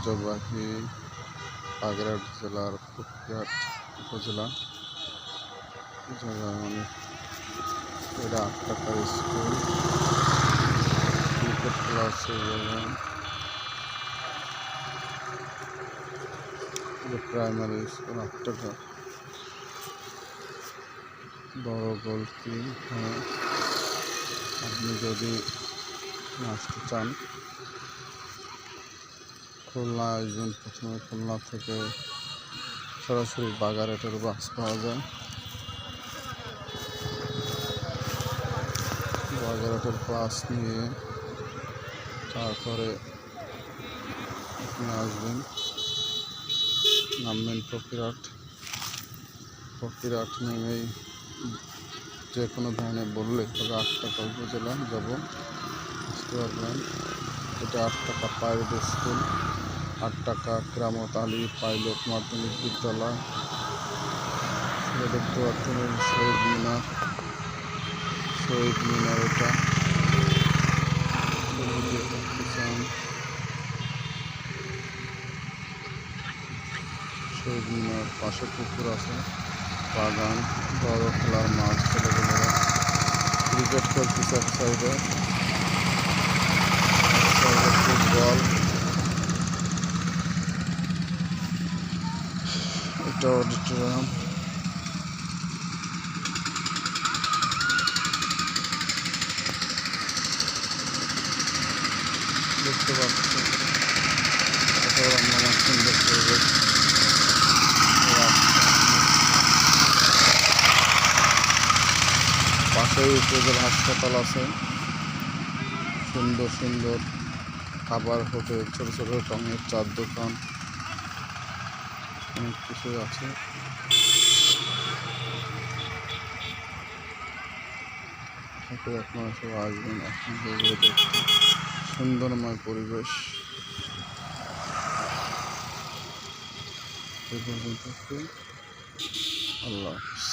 ঐতিহ্যবাহী বাগেরহাট জেলার ফকিরহাট উপজেলা। অনেক এটা 8 টাকার school, cricket class primary school 8 টাকা। বড় গোলকি। আপনি যদি আসতে চান খুলনা আসবেন, প্রথমে খুলনা থেকে সরাসরি বাগেরহাটের বাস পাওয়া যায়। বাগেরহাটের বাস নিয়ে তারপরে আপনি আসবেন, নামবেন ফকিরহাট নেমেই যে কোনো ভ্যানে বললে তবে 8 টাকা উপজেলা যাব, আসতে পারবেন। এটা 8 টাকা প্রাইভেট স্কুল, 8 টাকা কেরামত আলী পাইলট মাধ্যমিক বিদ্যালয়। দেখতে পাচ্ছেন শহীদ মিনার এটা শহীদ মিনার পাশে পুকুর আছে, বাগান, বড় খেলার মাঠ, ছেলেমেয়েরা ক্রিকেট খেলতেছে এক সাইডে, ফুটবল। এটা অডিটোরিয়াম। দেখতে পাচ্ছি সুন্দর পরিবেশ। পাশেই উপজেলা হাসপাতাল আছে, সুন্দর সুন্দর খাবার হোটেল, ছোট ছোট রঙের চার দোকান, অনেক কিছুই আছে। আপনারা সব আসবেন, এখন দেখতে সুন্দরময় পরিবেশ। এই পর্যন্ত, আল্লাহ হাফেজ।